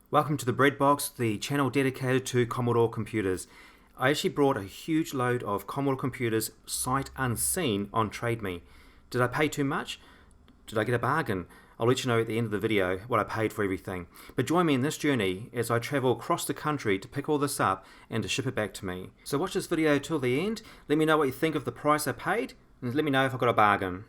Welcome to the Bread Box, the channel dedicated to Commodore computers. I actually brought a huge load of Commodore computers sight unseen on Trade Me. Did I pay too much? Did I get a bargain? I'll let you know at the end of the video what I paid for everything. But join me in this journey as I travel across the country to pick all this up and to ship it back to me. So watch this video till the end, let me know what you think of the price I paid, and let me know if I got a bargain.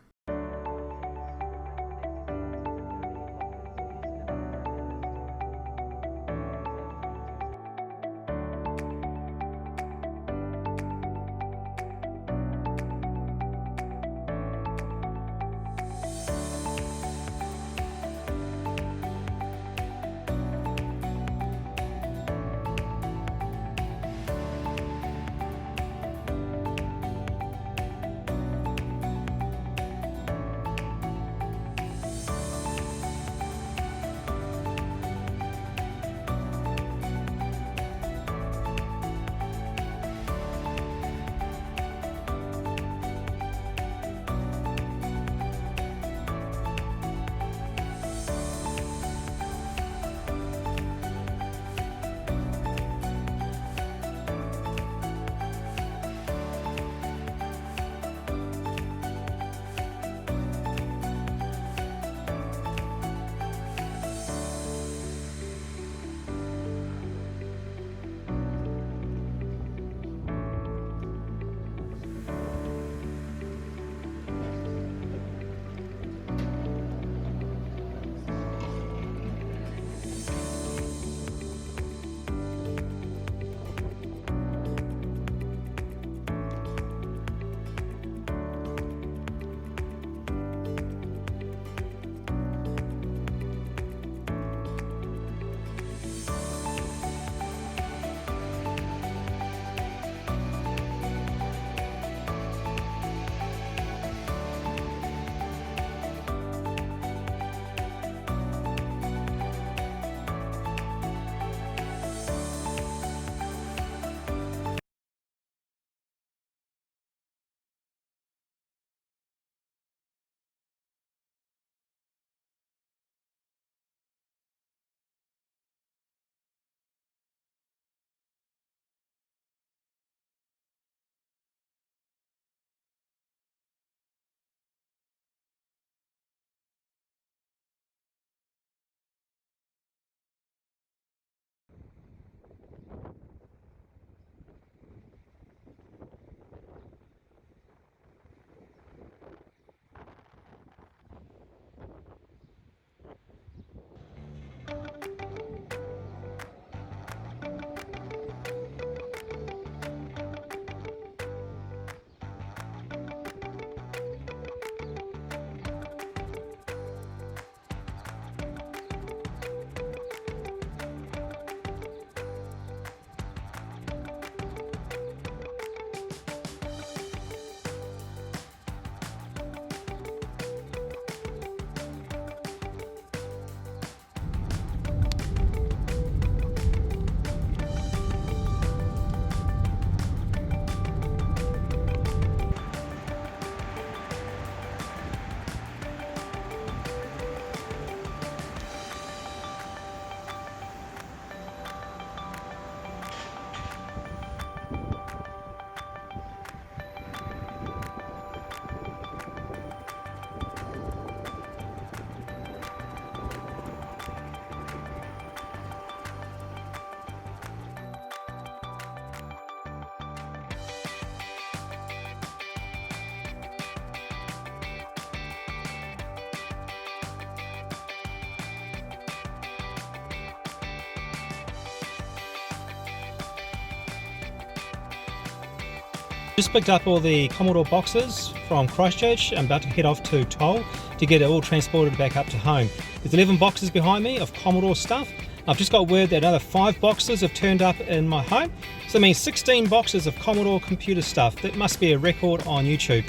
Just picked up all the Commodore boxes from Christchurch. I'm about to head off to Toll to get it all transported back up to home. There's 11 boxes behind me of Commodore stuff. I've just got word that another 5 boxes have turned up in my home. So that means 16 boxes of Commodore computer stuff. That must be a record on YouTube.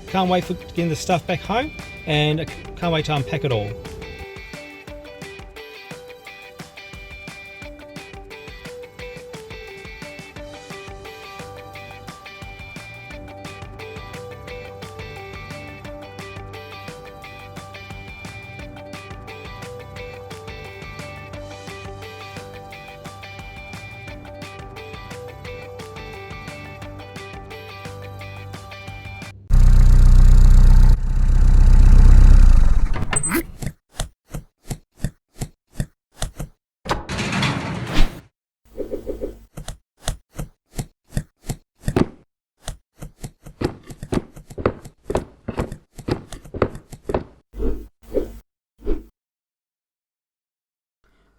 Can't wait for getting the stuff back home, and I can't wait to unpack it all.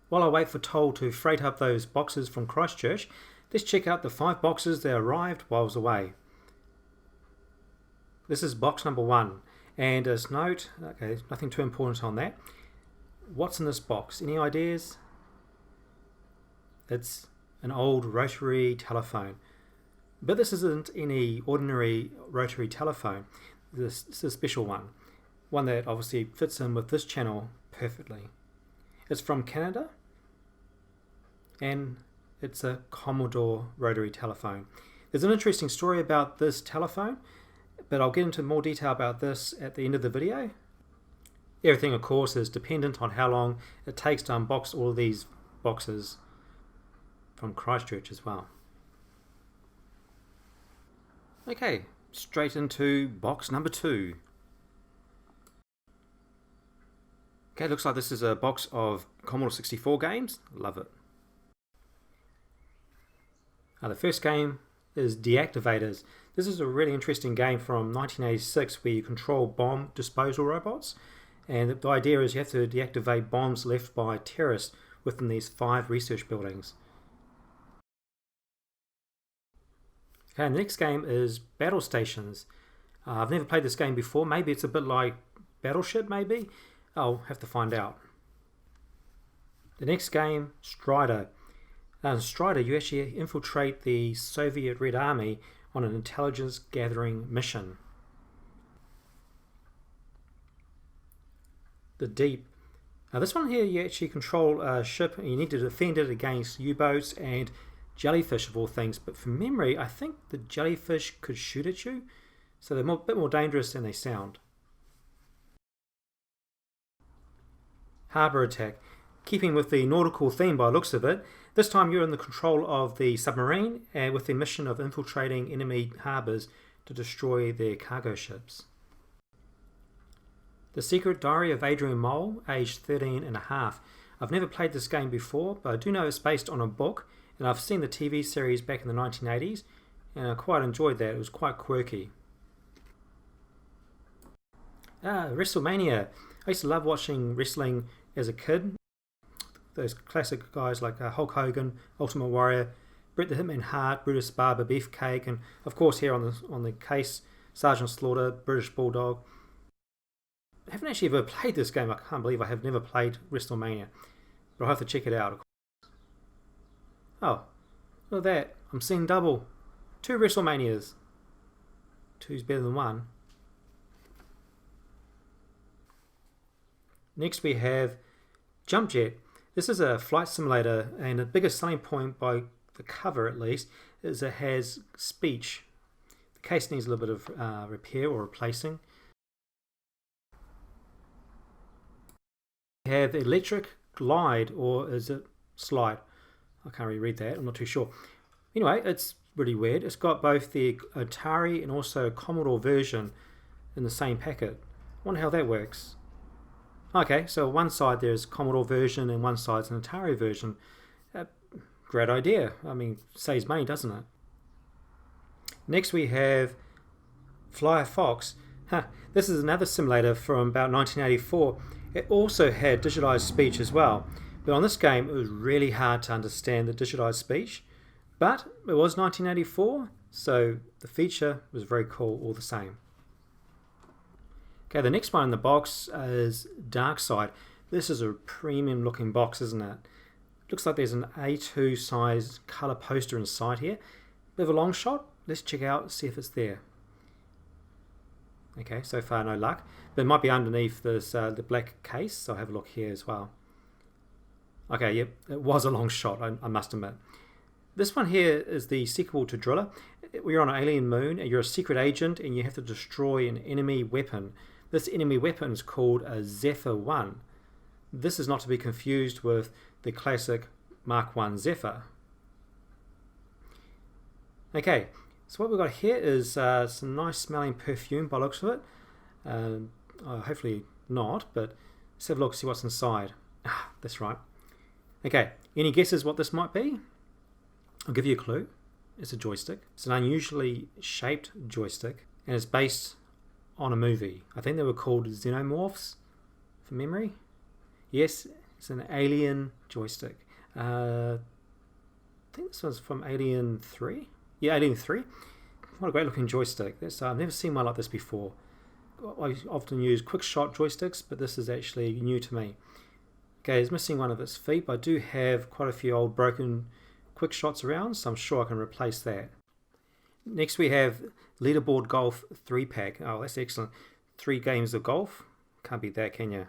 While I wait for Toll to freight up those boxes from Christchurch, let's check out the 5 boxes that arrived while I was away. This is box number 1, and as note, okay, nothing too important on that. What's in this box? Any ideas? It's an old rotary telephone. But this isn't any ordinary rotary telephone. This is a special one that obviously fits in with this channel perfectly. It's from Canada, and it's a Commodore rotary telephone. There's an interesting story about this telephone, but I'll get into more detail about this at the end of the video. Everything, of course, is dependent on how long it takes to unbox all of these boxes from Christchurch as well. Okay, straight into box number 2. Okay, looks like this is a box of Commodore 64 games. Love it. The first game is Deactivators. This is a really interesting game from 1986 where you control bomb disposal robots. And the idea is you have to deactivate bombs left by terrorists within these 5 research buildings. Okay, and the next game is Battle Stations. I've never played this game before. Maybe it's a bit like Battleship, maybe? I'll have to find out. The next game, Strider. In Strider, you actually infiltrate the Soviet Red Army on an intelligence gathering mission. The Deep. Now this one here, you actually control a ship and you need to defend it against U-boats and jellyfish of all things. But from memory, I think the jellyfish could shoot at you, so they're a bit more dangerous than they sound. Harbour Attack. Keeping with the nautical theme by the looks of it, this time you're in the control of the submarine and with the mission of infiltrating enemy harbours to destroy their cargo ships. The Secret Diary of Adrian Mole, aged 13 and a half. I've never played this game before, but I do know it's based on a book, and I've seen the TV series back in the 1980s, and I quite enjoyed that. It was quite quirky. WrestleMania. I used to love watching wrestling as a kid. Those classic guys like Hulk Hogan, Ultimate Warrior, Bret the Hitman Hart, Brutus Barber, Beefcake, and of course here on the case, Sergeant Slaughter, British Bulldog. I haven't actually ever played this game. I can't believe I have never played WrestleMania, but I'll have to check it out. Oh, look at that. I'm seeing double. 2 WrestleManias. 2's better than 1. Next we have Jump Jet. This is a flight simulator, and the biggest selling point by the cover at least is it has speech. The case needs a little bit of repair or replacing. We have Electric Glide, or is it Slide? I can't really read that, I'm not too sure. Anyway, it's really weird. It's got both the Atari and also Commodore version in the same packet. I wonder how that works. Okay, so one side there's Commodore version and one side's an Atari version. Great idea. I mean, saves money, doesn't it? Next we have Flyer Fox. This is another simulator from about 1984. It also had digitized speech as well. But on this game, it was really hard to understand the digitized speech. But it was 1984, so the feature was very cool all the same. Okay, the next one in the box is Dark Side. This is a premium looking box, isn't it? Looks like there's an A2 size colour poster inside here. Bit of a long shot. Let's check out, see if it's there. Okay, so far no luck. But it might be underneath this the black case, so I'll have a look here as well. Okay, yep, it was a long shot, I must admit. This one here is the sequel to Driller. We're on an alien moon and you're a secret agent and you have to destroy an enemy weapon. This enemy weapon is called a Zephyr 1. This is not to be confused with the classic Mark 1 Zephyr. Okay, so what we've got here is some nice smelling perfume by the looks of it. Hopefully not, but let's have a look, see what's inside. That's right. Okay, any guesses what this might be? I'll give you a clue. It's a joystick. It's an unusually shaped joystick, and it's based on a movie. I think they were called Xenomorphs, from memory. Yes, It's an Alien joystick. I think this one's from Alien 3. Yeah, Alien 3. What a great looking joystick. I've never seen one like this before. I often use quick shot joysticks, but this is actually new to me. Okay, it's missing one of its feet, but I do have quite a few old broken quick shots around, so I'm sure I can replace that. Next we have Leaderboard Golf 3-pack. Oh, that's excellent. 3 games of golf. Can't beat that, can you?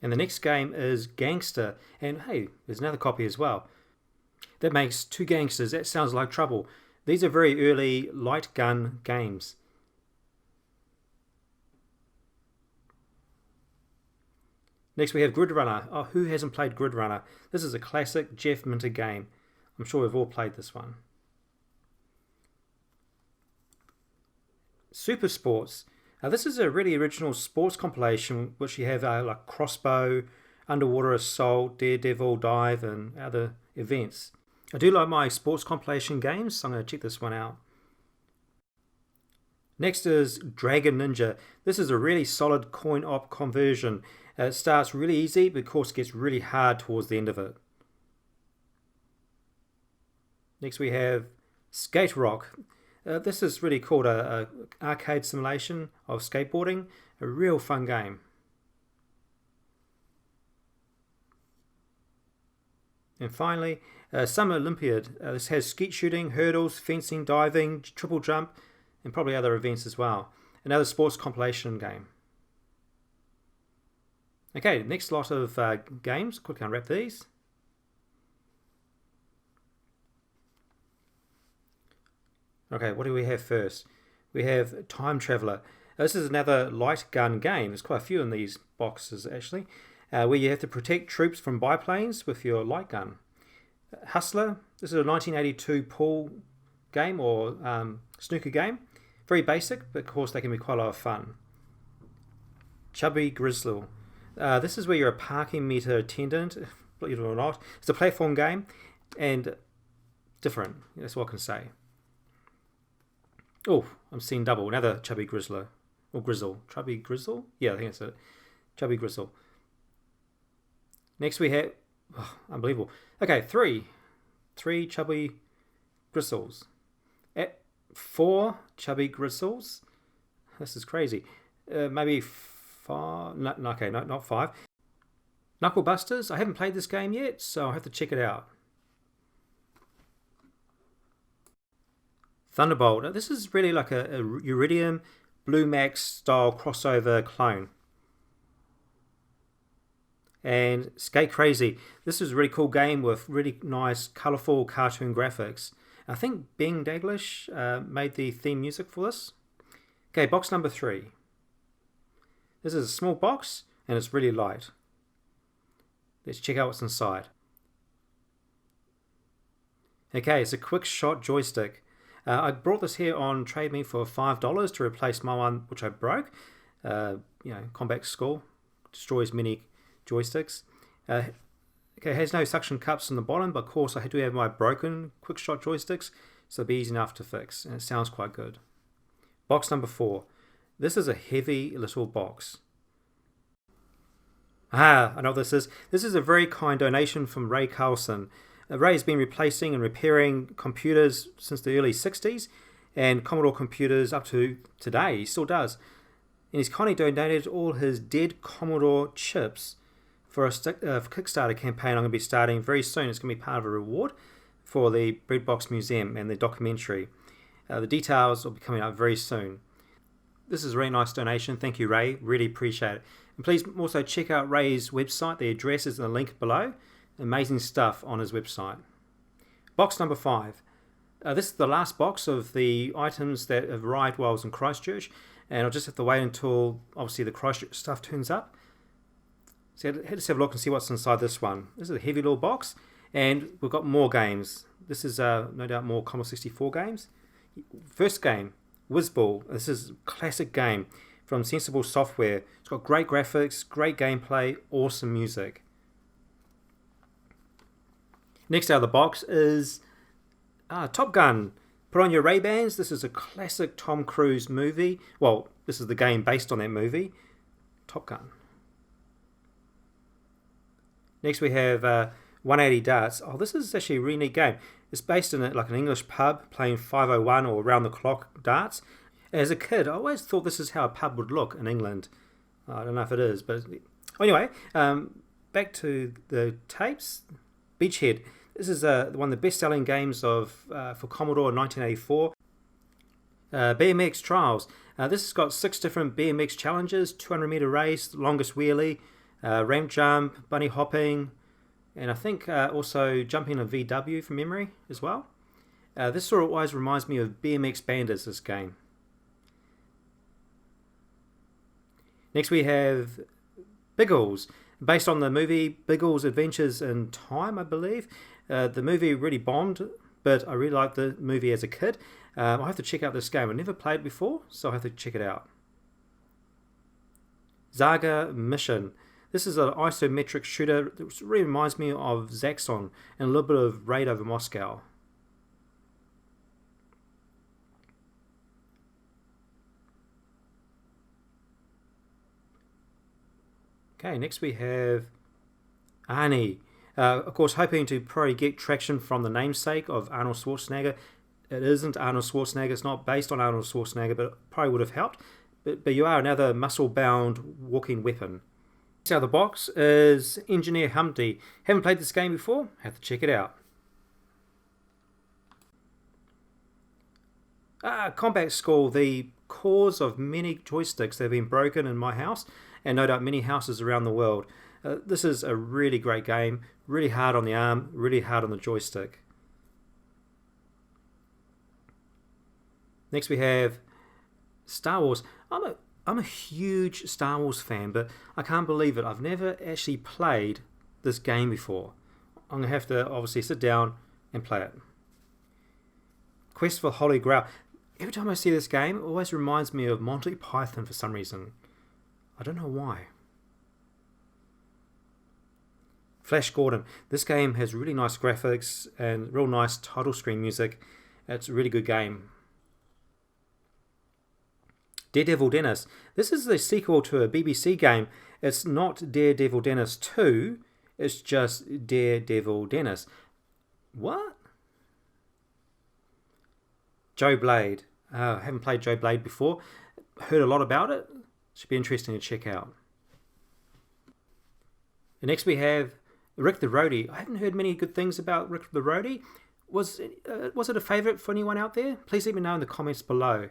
And the next game is Gangster. And hey, there's another copy as well. That makes 2 gangsters. That sounds like trouble. These are very early light gun games. Next we have Grid Runner. Oh, who hasn't played Grid Runner? This is a classic Jeff Minter game. I'm sure we've all played this one. Super Sports. Now this is a really original sports compilation which you have like Crossbow, Underwater Assault, Daredevil, Dive and other events. I do like my sports compilation games, so I'm going to check this one out. Next is Dragon Ninja. This is a really solid coin-op conversion. It starts really easy, but of course it gets really hard towards the end of it. Next we have Skate Rock. This is really called a arcade simulation of skateboarding. A real fun game. And finally, Summer Olympiad. This has skeet shooting, hurdles, fencing, diving, triple jump, and probably other events as well. Another sports compilation game. Okay, next lot of games. Quickly unwrap these. Okay, what do we have first? We have Time Traveller. This is another light gun game. There's quite a few in these boxes actually, where you have to protect troops from biplanes with your light gun. Hustler. This is a 1982 pool game or snooker game. Very basic, but of course they can be quite a lot of fun. Chubby Grizzle. This is where you're a parking meter attendant, believe it or not. It's a platform game and different. That's what I can say. Oh, I'm seeing double. Another Chubby Grizzler. Or Grizzle. Chubby Grizzle? Yeah, I think that's it. Chubby Grizzle. Next we have... Oh, unbelievable. Okay, 3 Chubby Grizzles. 4 Chubby Grizzles. This is crazy. Maybe 5... No, okay, no, not 5. Knuckle Busters. I haven't played this game yet, so I'll have to check it out. Thunderbolt. This is really like a Iridium Blue Max style crossover clone. And Skate Crazy. This is a really cool game with really nice colourful cartoon graphics. I think Ben Daglish made the theme music for this. Okay, box number 3. This is a small box and it's really light. Let's check out what's inside. Okay, it's a quick shot joystick. I brought this here on Trade Me for $5 to replace my one which I broke. Combat School destroys many joysticks. Okay, it has no suction cups on the bottom, but of course I do have my broken quick shot joysticks, so it'll be easy enough to fix, and it sounds quite good. Box number 4. This is a heavy little box. I know what this is. This is a very kind donation from Ray Carlson. Ray has been replacing and repairing computers since the early 60s and Commodore computers up to today. He still does. And he's kindly donated all his dead Commodore chips for a Kickstarter campaign I'm going to be starting very soon. It's going to be part of a reward for the Breadbox Museum and the documentary. The details will be coming out very soon. This is a really nice donation. Thank you, Ray. Really appreciate it. And please also check out Ray's website. The address is in the link below. Amazing stuff on his website. Box number 5. This is the last box of the items that have arrived while I was in Christchurch, and I'll just have to wait until obviously the Christchurch stuff turns up. So let's have a look and see what's inside this one. This is a heavy little box, and we've got more games. This is no doubt more Commodore 64 games. First game, Whizball. This is a classic game from Sensible Software. It's got great graphics, great gameplay, awesome music. Next out of the box is Top Gun. Put on your Ray-Bans. This is a classic Tom Cruise movie. Well, this is the game based on that movie. Top Gun. Next we have 180 Darts. Oh, this is actually a really neat game. It's based in like an English pub playing 501 or round the clock darts. As a kid, I always thought this is how a pub would look in England. I don't know if it is, but anyway, back to the tapes. Beachhead. This is one of the best-selling games for Commodore in 1984. BMX Trials. This has got 6 different BMX challenges: 200-meter race, longest wheelie, ramp jump, bunny hopping, and I think also jumping a VW from memory as well. This sort of always reminds me of BMX Bandits, this game. Next we have Biggles, based on the movie Biggles Adventures in Time, I believe. The movie really bombed, but I really liked the movie as a kid. I have to check out this game. I've never played it before, so I have to check it out. Zaga Mission. This is an isometric shooter that really reminds me of Zaxxon and a little bit of Raid over Moscow. Okay, next we have Arnie. Of course, hoping to probably get traction from the namesake of Arnold Schwarzenegger. It isn't Arnold Schwarzenegger. It's not based on Arnold Schwarzenegger, but it probably would have helped. But you are another muscle-bound walking weapon. Next out of the box is Engineer Humpty. Haven't played this game before? Have to check it out. Combat School, the cause of many joysticks that have been broken in my house, and no doubt many houses around the world. This is a really great game, really hard on the arm, really hard on the joystick. Next we have Star Wars. I'm a huge Star Wars fan, but I can't believe it. I've never actually played this game before. I'm going to have to obviously sit down and play it. Quest for Holy Grail. Every time I see this game, it always reminds me of Monty Python for some reason. I don't know why. Flash Gordon. This game has really nice graphics and real nice title screen music. It's a really good game. Daredevil Dennis. This is the sequel to a BBC game. It's not Daredevil Dennis 2. It's just Daredevil Dennis. What? Joe Blade. I haven't played Joe Blade before. Heard a lot about it. Should be interesting to check out. And next we have Rick the Roadie. I haven't heard many good things about Rick the Roadie. Was it a favourite for anyone out there? Please let me know in the comments below.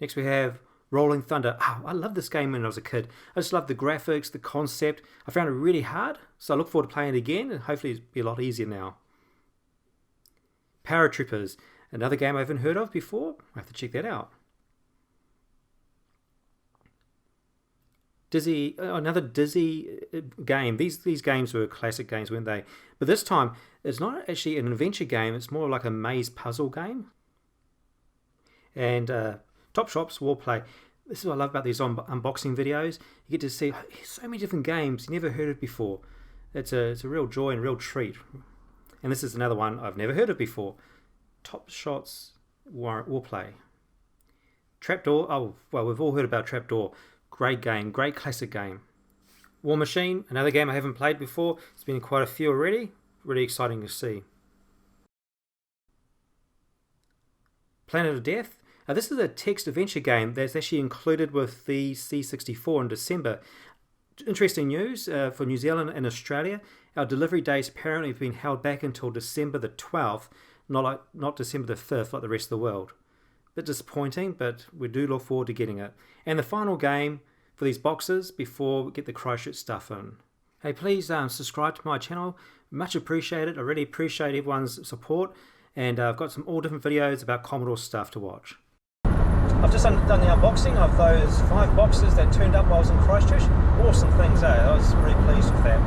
Next we have Rolling Thunder. I love this game when I was a kid. I just love the graphics, the concept. I found it really hard, so I look forward to playing it again, and hopefully it'll be a lot easier now. Paratroopers. Another game I haven't heard of before. I have to check that out. Dizzy, another Dizzy game. These games were classic games, weren't they? But this time, it's not actually an adventure game. It's more like a maze puzzle game. And Top Shop's Warplay. This is what I love about these unboxing videos. You get to see so many different games you never heard of before. It's a real joy and real treat. And this is another one I've never heard of before. Top Shots Warplay. Trapdoor. Oh, well, we've all heard about Trapdoor. Great game, great classic game. War Machine, another game I haven't played before. It's been quite a few already. Really exciting to see. Planet of Death. This is a text adventure game that's actually included with the C64 in December. Interesting news for New Zealand and Australia. Our delivery dates apparently have been held back until December the 12th, not December the 5th like the rest of the world. Bit disappointing, but we do look forward to getting it. And the final game for these boxes before we get the Christchurch stuff in. Hey, please subscribe to my channel. Much appreciated. I really appreciate everyone's support. And I've got all different videos about Commodore stuff to watch. I've just done the unboxing of those 5 boxes that turned up while I was in Christchurch. Awesome things, eh? I was really pleased with that.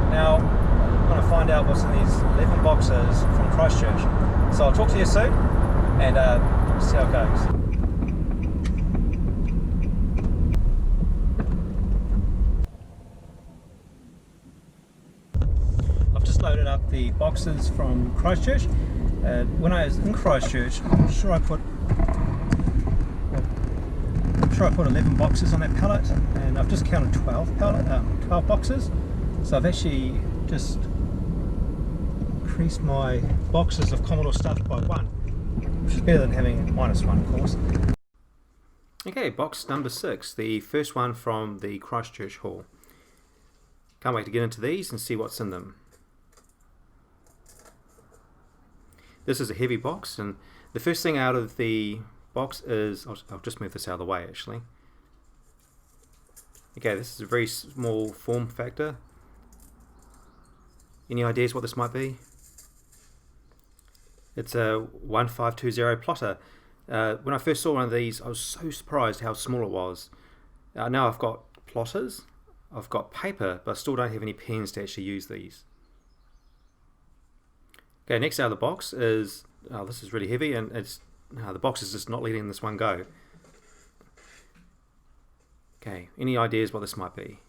Now, I'm going to find out what's in these 11 boxes from Christchurch. So I'll talk to you soon and see how it goes. I've just loaded up the boxes from Christchurch. When I was in Christchurch, I'm sure I put sure I put 11 boxes on that pallet, and I've just counted 12 boxes. So I've actually just increased my boxes of Commodore stuff by 1, which is better than having -1, of course. Okay, box number 6, the first one from the Christchurch haul. Can't wait to get into these and see what's in them. This is a heavy box, and the first thing out of the box is, I'll just move this out of the way actually. Okay, this is a very small form factor. Any ideas what this might be? It's a 1520 plotter. When I first saw one of these, I was so surprised how small it was. Now I've got plotters, I've got paper, but I still don't have any pens to actually use these. Okay, next out of the box is, this is really heavy, and it's the box is just not letting this one go. Okay, any ideas what this might be?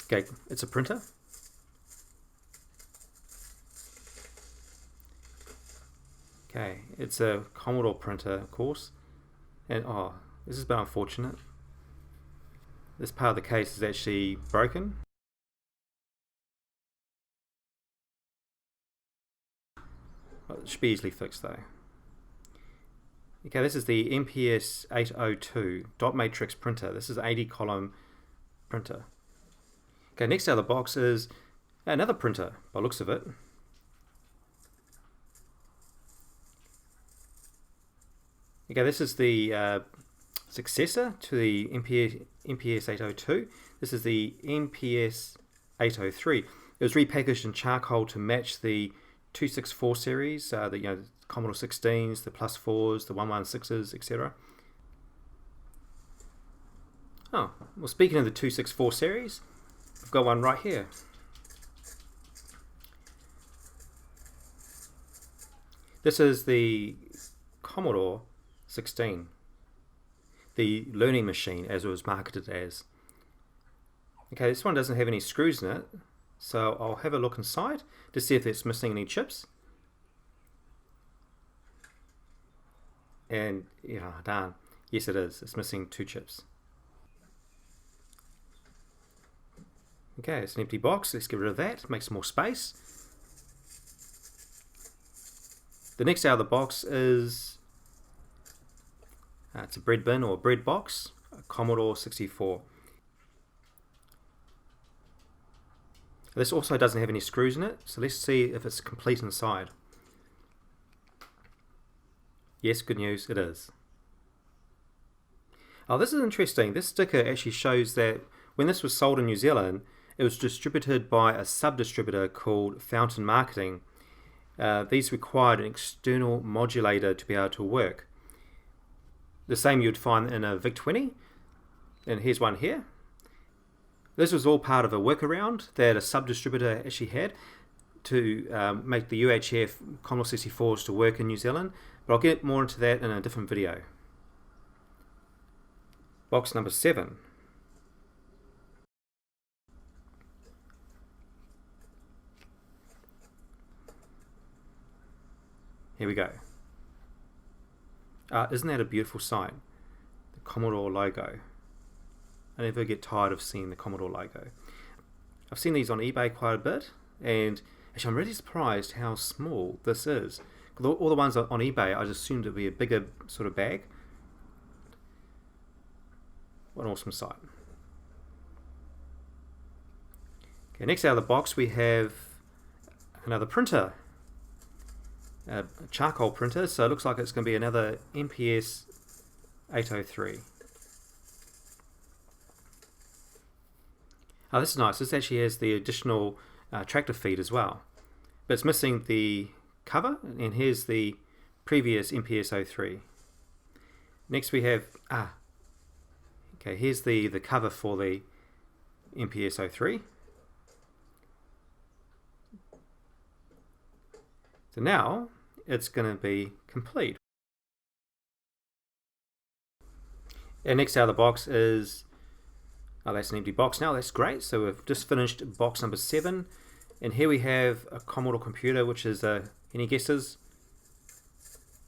Okay, it's a printer. Okay, it's a Commodore printer, of course, and this is a bit unfortunate. This part of the case is actually broken. It should be easily fixed though. Okay, this is the MPS 802 dot matrix printer. This is an 80 column printer. Okay, next out of the box is another printer by the looks of it. Okay, this is the successor to the MPS 802. This is the MPS 803. It was repackaged in charcoal to match the 264 series, the Commodore 16s, the Plus 4s, the 116s, etc. Oh, well, speaking of the 264 series, I've got one right here. This is the Commodore 16, the learning machine as it was marketed as. Okay, this one doesn't have any screws in it, so I'll have a look inside to see if it's missing any chips. And darn, yes it is, it's missing 2 chips. Okay, it's an empty box, let's get rid of that, make some more space. The next out of the box is, it's a bread bin or bread box, a Commodore 64. This also doesn't have any screws in it, so let's see if it's complete inside. Yes, good news, it is. Oh, this is interesting. This sticker actually shows that when this was sold in New Zealand, it was distributed by a sub-distributor called Fountain Marketing. These required an external modulator to be able to work. The same you'd find in a VIC-20, and here's one here. This was all part of a workaround that a sub-distributor actually had to make the UHF Commodore 64s to work in New Zealand, but I'll get more into that in a different video. Box number 7. Here we go. Isn't that a beautiful sight? The Commodore logo. I never get tired of seeing the Commodore logo. I've seen these on eBay quite a bit, and actually I'm really surprised how small this is. All the ones on eBay I just assumed it would be a bigger sort of bag. What an awesome sight. Okay, next out of the box we have another printer. A charcoal printer, so it looks like it's going to be another MPS 803. Oh, this is nice. This actually has the additional tractor feed as well, but it's missing the cover, and here's the previous MPS 03. Next we have okay, here's the cover for the MPS 03. So now it's going to be complete. And next out of the box is, that's an empty box now, that's great. So we've just finished box number 7. And here we have a Commodore computer, which is any guesses?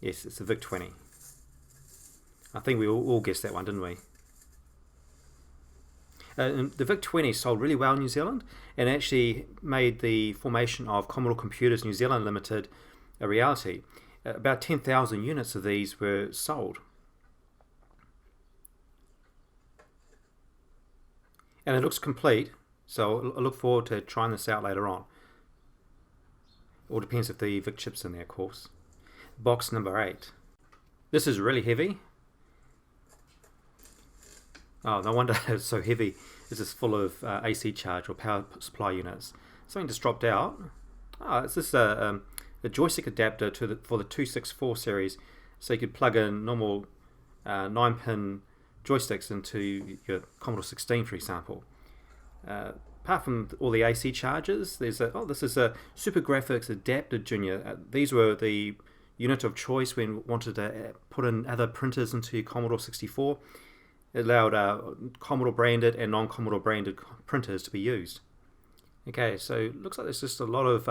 Yes, it's a VIC-20. I think we all guessed that one, didn't we? And the VIC-20 sold really well in New Zealand and actually made the formation of Commodore Computers New Zealand Limited a reality. About 10,000 units of these were sold. And it looks complete, so I look forward to trying this out later on. All depends if the VIC chip's in there, of course. Box number 8. This is really heavy. Oh, no wonder it's so heavy. This is full of AC charge or power supply units. Something just dropped out. Oh, it's this a joystick adapter for the 264 series, so you could plug in normal 9-pin joysticks into your Commodore 16, for example. Apart from all the AC charges, this is a Super Graphics Adapter Junior. These were the unit of choice when you wanted to put in other printers into your Commodore 64. It allowed Commodore branded and non-Commodore branded printers to be used. Okay, so it looks like there's just a lot of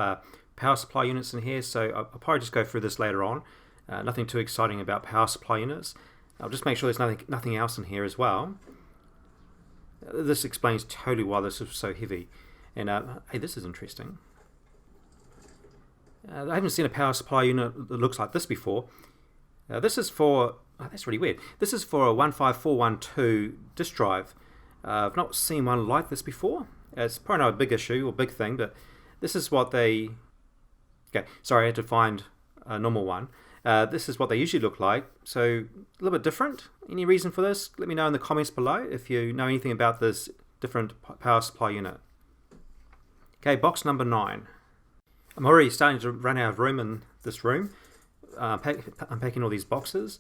power supply units in here, so I'll probably just go through this later on. Nothing too exciting about power supply units. I'll just make sure there's nothing else in here as well. This explains totally why this is so heavy. And hey, this is interesting. I haven't seen a power supply unit that looks like this before. This is for, that's really weird. This is for a 15412 disk drive. I've not seen one like this before. It's probably not a big issue or big thing, but this is what they... Okay, sorry, I had to find a normal one. This is what they usually look like, so a little bit different. Any reason for this? Let me know in the comments below if you know anything about this different power supply unit. Okay, box number 9. I'm already starting to run out of room in this room. I'm packing all these boxes,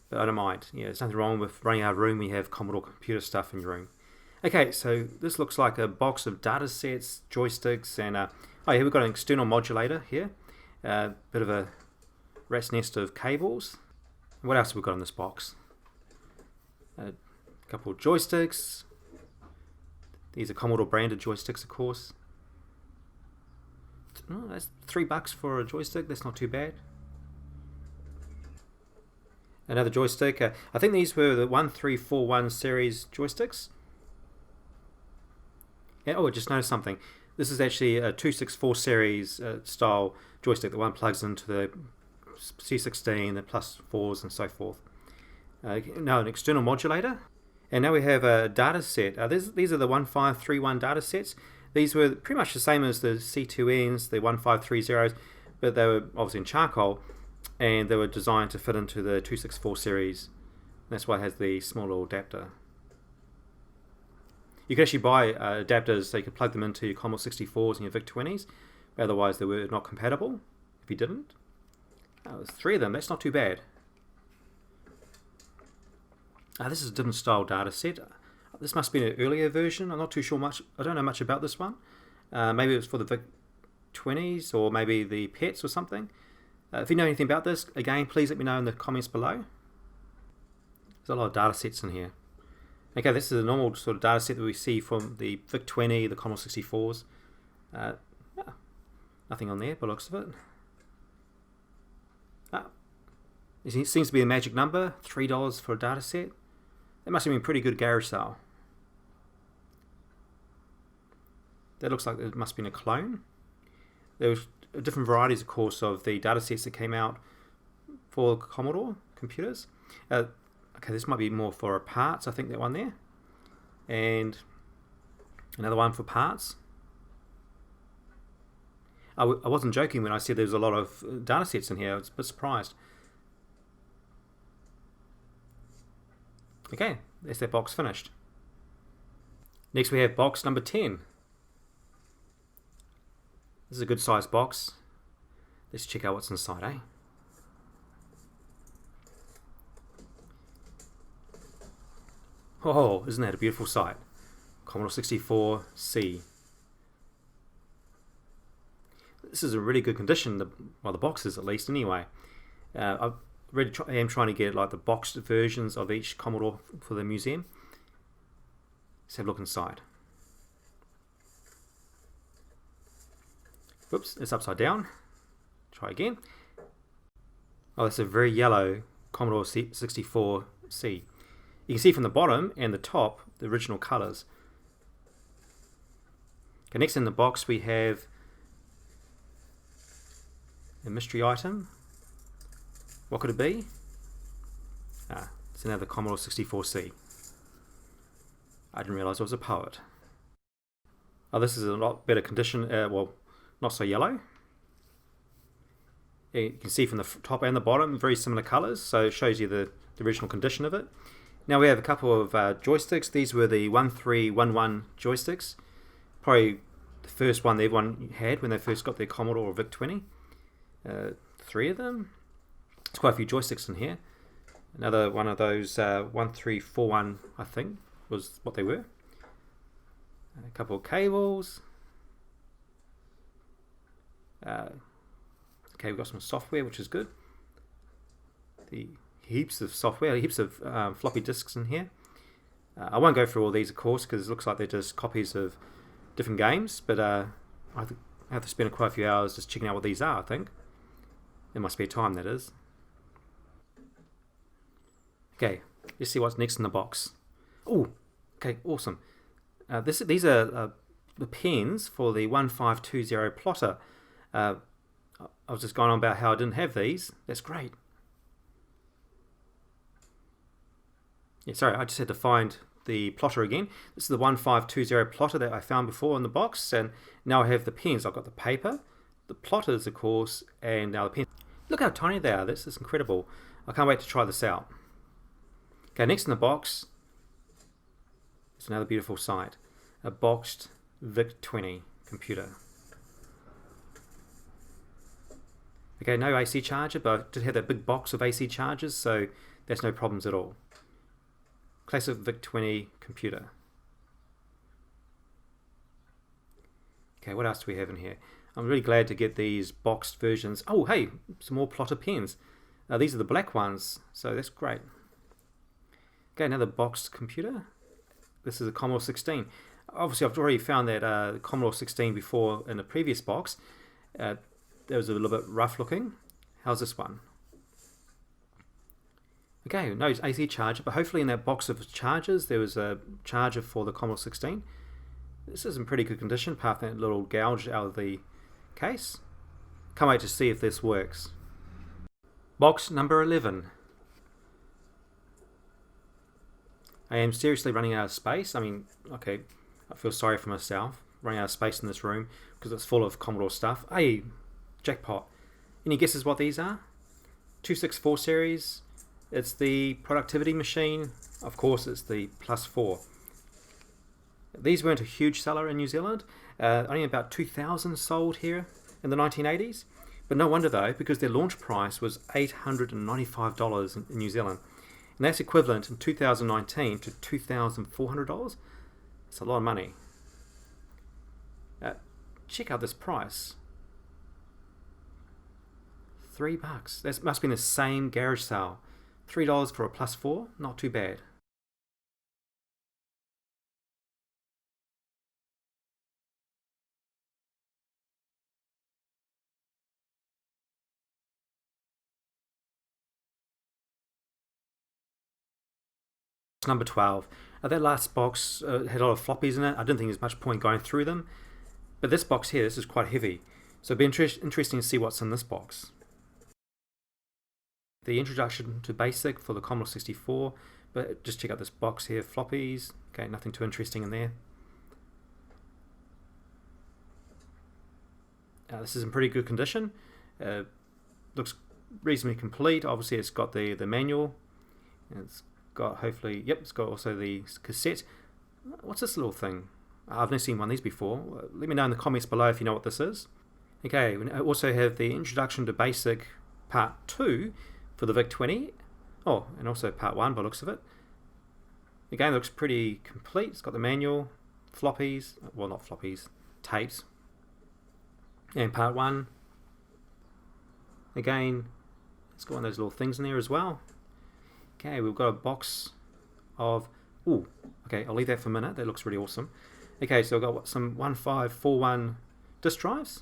but I don't mind. Yeah, there's nothing wrong with running out of room when you have Commodore computer stuff in your room. Okay, so this looks like a box of data sets, joysticks, and oh yeah, we've got an external modulator here. Bit of a rat's nest of cables. What else have we got in this box? A couple of joysticks. These are Commodore branded joysticks, of course. Oh, that's $3 for a joystick. That's not too bad. Another joystick. I think these were the 1341 series joysticks. Yeah, oh, I just noticed something. This is actually a 264 series style joystick. The one plugs into the C16, the plus 4s and so forth. Now an external modulator. And now we have a data set. These are the 1531 data sets. These were pretty much the same as the C2Ns, the 1530s, but they were obviously in charcoal, and they were designed to fit into the 264 series. That's why it has the small little adapter. You could actually buy adapters so you could plug them into your Commodore 64s and your VIC-20s, otherwise they were not compatible if you didn't. There's 3 of them, that's not too bad. This is a different style data set. This must be an earlier version. I'm not too sure much. I don't know much about this one. Maybe it was for the VIC-20s or maybe the PETs or something. If you know anything about this, again, please let me know in the comments below. There's a lot of data sets in here. Okay, this is a normal sort of data set that we see from the VIC-20, the Commodore 64s. Nothing on there by the looks of it. It seems to be a magic number, $3 for a data set. That must have been a pretty good garage sale. That looks like it must have been a clone. There was different varieties, of course, of the data sets that came out for Commodore computers. Okay, this might be more for parts, I think, that one there. And another one for parts. I wasn't joking when I said there's a lot of data sets in here. I was a bit surprised. Okay, that's that box finished. Next we have box number 10. This is a good sized box. Let's check out what's inside, eh? Oh, isn't that a beautiful sight? Commodore 64C. This is in really good condition, well, the box is at least anyway. I really am trying to get like the boxed versions of each Commodore for the museum. Let's have a look inside. Whoops, it's upside down. Try again. Oh, it's a very yellow Commodore 64C. You can see from the bottom and the top the original colours. Okay, next in the box we have a mystery item. What could it be? It's another Commodore 64C. I didn't realise I was a poet. Oh, this is a lot better condition, well, not so yellow. You can see from the top and the bottom, very similar colours, so it shows you the original condition of it. Now we have a couple of joysticks. These were the 1311 joysticks. Probably the first one that everyone had when they first got their Commodore or VIC-20. 3 of them. There's quite a few joysticks in here. Another one of those 1341, I think, was what they were. A couple of cables. Okay, we've got some software, which is good. The heaps of software, heaps of floppy disks in here. I won't go through all these, of course, because it looks like they're just copies of different games. But I have to spend quite a few hours just checking out what these are, I think. In my spare time, that is. Okay, let's see what's next in the box. Oh, okay, awesome. These are the pens for the 1520 plotter. I was just going on about how I didn't have these. That's great. Yeah, sorry, I just had to find the plotter again. This is the 1520 plotter that I found before in the box, and now I have the pens. I've got the paper, the plotters, of course, and now the pens. Look how tiny they are. This is incredible. I can't wait to try this out. Okay, next in the box is another beautiful sight. A boxed VIC-20 computer. Okay, no AC charger, but I did have that big box of AC chargers, so that's no problems at all. Classic VIC-20 computer. Okay, what else do we have in here? I'm really glad to get these boxed versions. Oh, hey, some more plotter pens. These are the black ones, so that's great. Okay, another boxed computer. This is a Commodore 16. Obviously, I've already found that Commodore 16 before in a previous box. That was a little bit rough looking. How's this one? Okay, no AC charger, but hopefully in that box of chargers there was a charger for the Commodore 16. This is in pretty good condition, apart from that little gouge out of the case. Can't wait to see if this works. Box number 11. I am seriously running out of space. I mean, okay, I feel sorry for myself, running out of space in this room because it's full of Commodore stuff. Hey, jackpot. Any guesses what these are? 264 series. It's the productivity machine. Of course, it's the Plus 4. These weren't a huge seller in New Zealand. Only about 2,000 sold here in the 1980s. But no wonder though, because their launch price was $895 in New Zealand. And that's equivalent in 2019 to $2,400. It's a lot of money. Check out this price. $3. That must be in the same garage sale. $3 for a Plus 4, not too bad. Number 12. That last box had a lot of floppies in it. I didn't think there's much point going through them. But this box here, this is quite heavy. So it'll be interesting to see what's in this box. The introduction to BASIC for the Commodore 64. But just check out this box here, floppies. Okay, nothing too interesting in there. This is in pretty good condition. Looks reasonably complete. Obviously it's got the manual. It's got hopefully, yep, it's got also the cassette. What's this little thing? I've never seen one of these before. Let me know in the comments below if you know what this is. Okay, we also have the Introduction to Basic Part 2 for the VIC-20. Oh, and also Part 1 by the looks of it. Again, it looks pretty complete. It's got the manual, floppies, well not floppies, tapes. And Part 1. Again, it's got one of those little things in there as well. Okay, we've got a box of, ooh, okay, I'll leave that for a minute. That looks really awesome. Okay, so I've got some 1541 disk drives.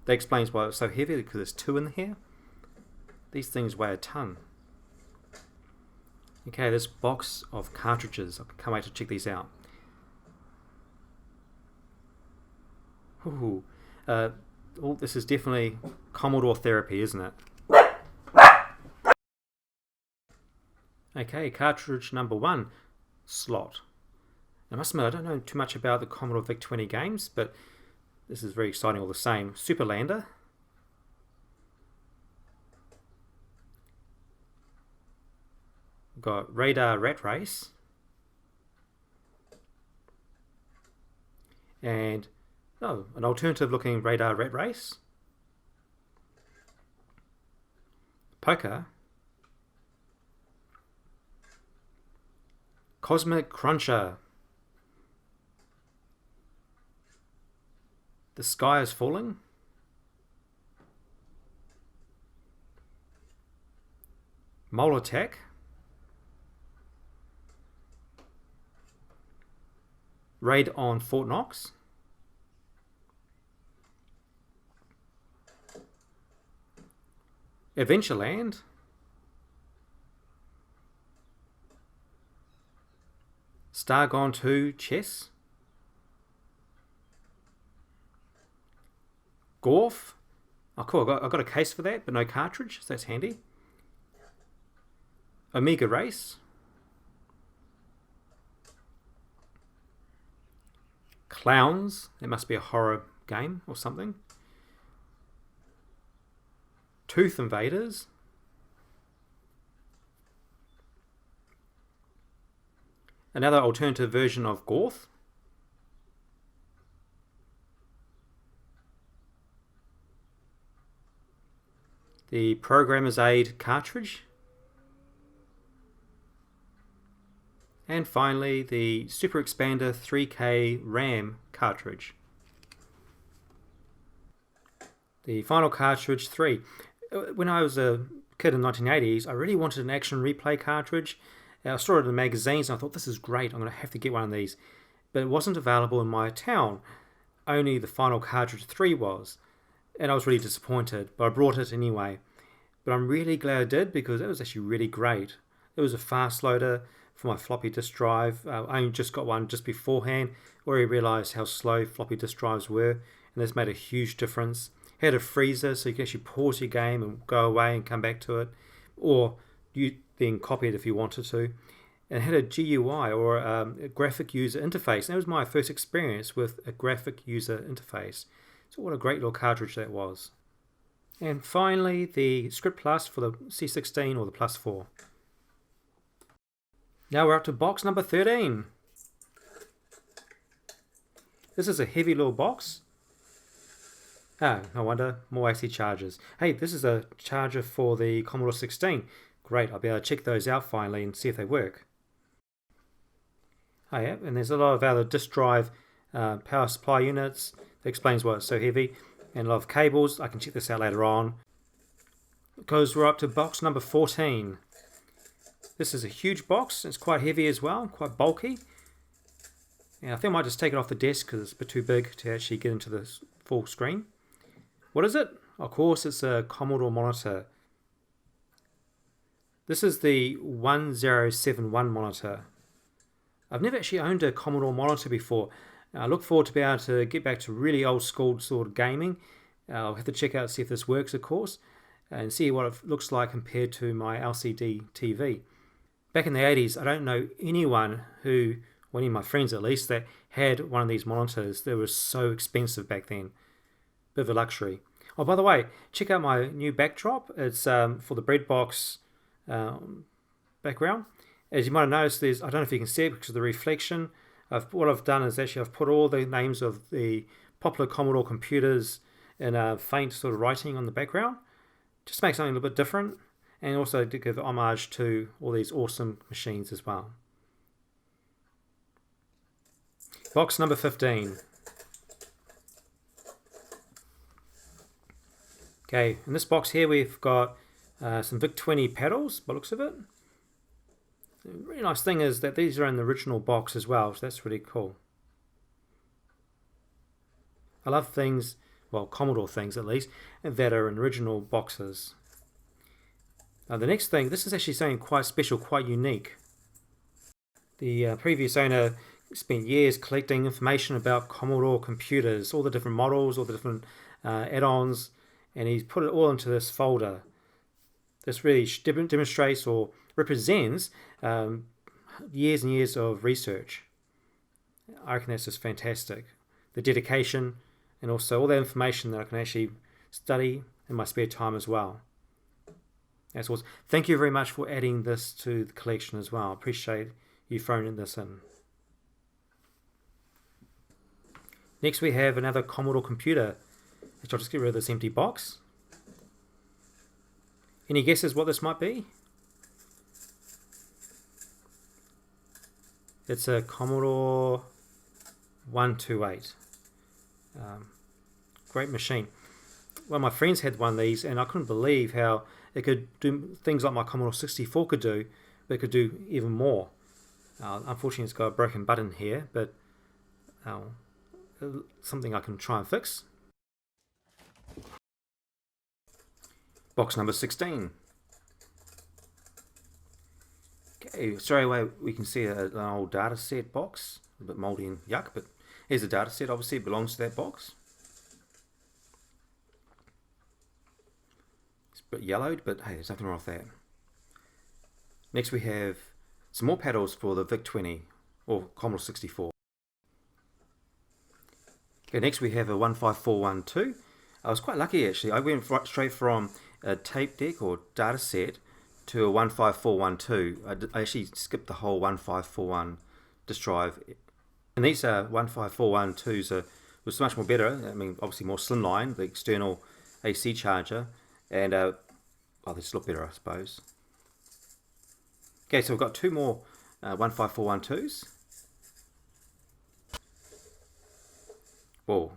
That explains why it's so heavy, because there's 2 in here. These things weigh a ton. Okay, this box of cartridges. I can't wait to check these out. Ooh, this is definitely Commodore therapy, isn't it? Okay, cartridge number 1, slot. I must admit, I don't know too much about the Commodore VIC-20 games, but this is very exciting all the same. Superlander. We've got Radar Rat Race. And, an alternative looking Radar Rat Race. Poker. Cosmic Cruncher. The Sky is Falling. Mole Attack. Raid on Fort Knox. Adventureland. Stargone 2 Chess. Gorf. Oh cool, I got a case for that, but no cartridge, so that's handy. AMIGA Race. Clowns. It must be a horror game or something. Tooth Invaders. Another alternative version of Gorf. The Programmer's Aid cartridge. And finally, the Super Expander 3K RAM cartridge. The final cartridge 3. When I was a kid in the 1980s, I really wanted an action replay cartridge. I saw it in magazines and I thought, this is great, I'm going to have to get one of these. But it wasn't available in my town. Only the final cartridge 3 was. And I was really disappointed, but I brought it anyway. But I'm really glad I did, because it was actually really great. It was a fast loader for my floppy disk drive. I only just got one just beforehand, where I realised how slow floppy disk drives were, and this made a huge difference. It had a freezer, so you can actually pause your game and go away and come back to it, or you then copy it if you wanted to. And it had a GUI, or a graphic user interface, and that was my first experience with a graphic user interface. So what a great little cartridge that was. And finally, the Script Plus for the C16 or the Plus 4. Now we're up to box number 13. This is a heavy little box. Ah, no wonder, more AC chargers. Hey, this is a charger for the Commodore 16. Great, I'll be able to check those out finally and see if they work. Oh yeah, and there's a lot of other disk drive power supply units. That explains why it's so heavy. And a lot of cables. I can check this out later on. Because we're up to box number 14. This is a huge box. It's quite heavy as well, quite bulky. And I think I might just take it off the desk because it's a bit too big to actually get into the full screen. What is it? Of course, it's a Commodore monitor. This is the 1071 monitor. I've never actually owned a Commodore monitor before. I look forward to be able to get back to really old school sort of gaming. I'll have to check out, see if this works, of course, and see what it looks like compared to my LCD TV. Back in the 80s, I don't know anyone who, or any of my friends at least, that had one of these monitors. They were so expensive back then. Bit of a luxury. Oh, by the way, check out my new backdrop. It's for the Breadbox background. As you might have noticed, I don't know if you can see it because of the reflection. What I've done is actually I've put all the names of the popular Commodore computers in a faint sort of writing on the background. Just to make something a little bit different, and also to give homage to all these awesome machines as well. Box number 15. Okay, in this box here we've got some VIC-20 pedals, by the looks of it. The really nice thing is that these are in the original box as well, so that's really cool. I love things well, Commodore things at least, that are in original boxes. Now the next thing, this is actually something quite special, quite unique. The previous owner spent years collecting information about Commodore computers, all the different models, all the different add-ons, and he's put it all into this folder. This really demonstrates or represents years and years of research. I reckon that's just fantastic. The dedication and also all the information that I can actually study in my spare time as well. That's awesome. Thank you very much for adding this to the collection as well. I appreciate you throwing this in. Next we have another Commodore computer. I'll just get rid of this empty box. Any guesses what this might be? It's a Commodore 128. Great machine. One of my friends had one of these and I couldn't believe how it could do things like my Commodore 64 could do, but it could do even more. Unfortunately it's got a broken button here, but something I can try and fix. Box number 16. Okay, straight away we can see an old data set box, a bit mouldy and yuck, but here's a data set, obviously it belongs to that box. It's a bit yellowed, but hey, there's nothing wrong with that. Next we have some more paddles for the VIC-20 or Commodore 64. Okay, next we have a 15412. I was quite lucky actually. I went straight from a tape deck or data set to a 15412. I actually skipped the whole 1541 disk drive. And these 15412s was much more better. I mean, obviously more slimline, the external AC charger, and they just look better, I suppose. Okay, so we've got two more 15412s. Whoa,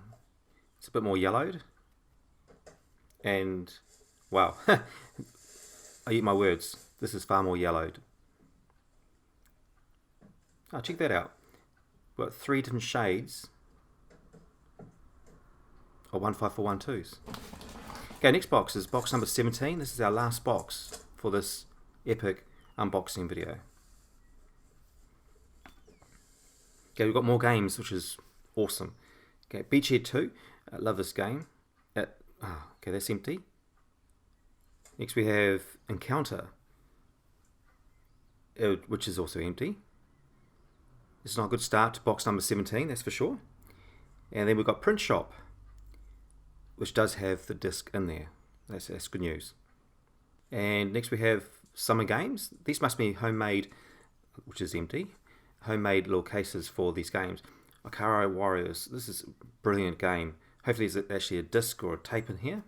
it's a bit more yellowed. And wow, I eat my words. This is far more yellowed. Oh, check that out. We've got three different shades of 15412s. Okay, next box is box number 17. This is our last box for this epic unboxing video. Okay, we've got more games, which is awesome. Okay, Beachhead 2. I love this game. Okay, that's empty. Next we have Encounter, which is also empty. It's not a good start to box number 17, that's for sure. And then we've got Print Shop, which does have the disc in there. That's good news. And next we have Summer Games. These must be homemade, which is empty. Homemade little cases for these games. Akaro Warriors. This is a brilliant game. Hopefully there's actually a disc or a tape in here.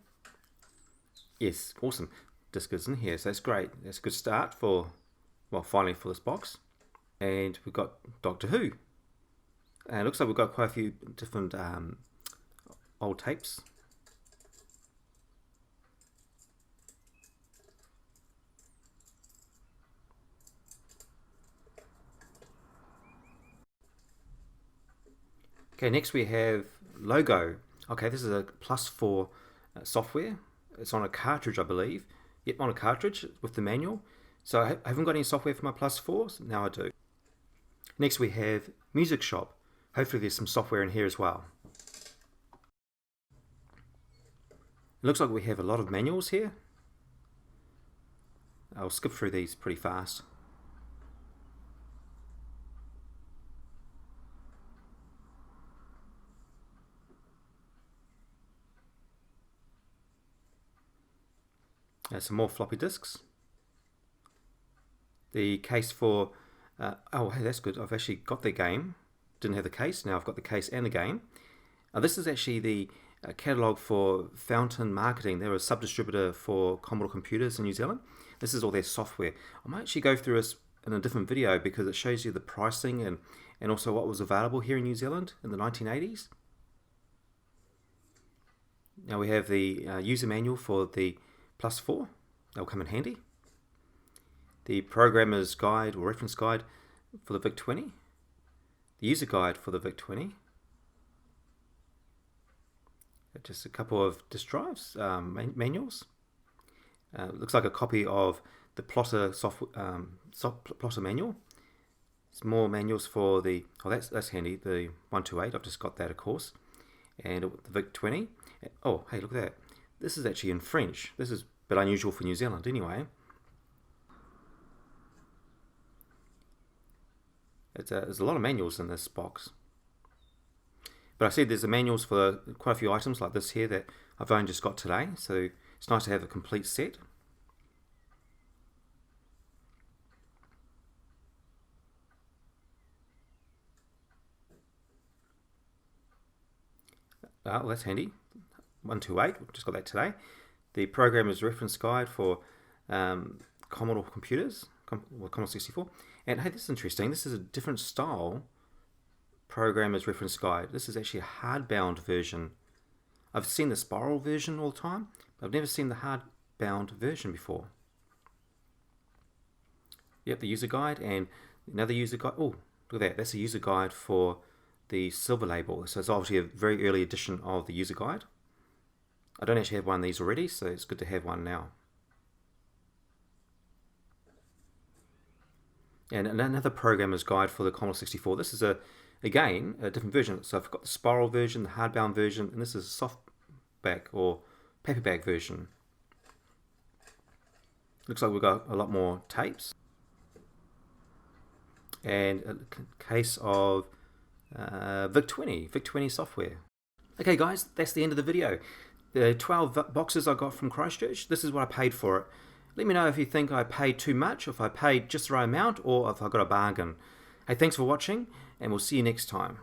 Yes, awesome. Disc is in here, so that's great. That's a good start for, well, finally for this box. And we've got Doctor Who. And it looks like we've got quite a few different old tapes. Okay, next we have Logo. Okay, this is a +4 software. It's on a cartridge, I believe. Yep, on a cartridge with the manual. So I haven't got any software for my +4, so now I do. Next we have Music Shop. Hopefully there's some software in here as well. It looks like we have a lot of manuals here. I'll skip through these pretty fast. Some more floppy disks. The case for, oh hey, that's good, I've actually got the game. Didn't have the case, now I've got the case and the game. This is actually the catalogue for Fountain Marketing. They're a sub-distributor for Commodore computers in New Zealand. This is all their software. I might actually go through this in a different video because it shows you the pricing and also what was available here in New Zealand in the 1980s. Now we have the user manual for the +4. They'll come in handy. The programmer's guide or reference guide for the VIC-20. The user guide for the VIC-20. Just a couple of disk drives, manuals. Looks like a copy of the plotter plotter manual. It's more manuals for the, oh that's handy, the 128, I've just got that of course, and the VIC-20. Oh hey, look at that, this is actually in French. This is a bit unusual for New Zealand anyway. There's a lot of manuals in this box, but I said there's the manuals for quite a few items like this here that I've only just got today, so it's nice to have a complete set. Well, that's handy. 128, just got that today. The programmer's reference guide for Commodore computers, Commodore 64. And hey, this is interesting. This is a different style programmer's reference guide. This is actually a hardbound version. I've seen the spiral version all the time, but I've never seen the hardbound version before. Yep, the user guide and another user guide. Oh, look at that. That's a user guide for the silver label. So it's obviously a very early edition of the user guide. I don't actually have one of these already, so it's good to have one now. And another programmer's guide for the Commodore 64. This is again a different version. So I've got the spiral version, the hardbound version, and this is a softback or paperback version. Looks like we've got a lot more tapes and a case of VIC-20 software. Okay guys, that's the end of the video. The 12 boxes I got from Christchurch, this is what I paid for it. Let me know if you think I paid too much, if I paid just the right amount, or if I got a bargain. Hey, thanks for watching, and we'll see you next time.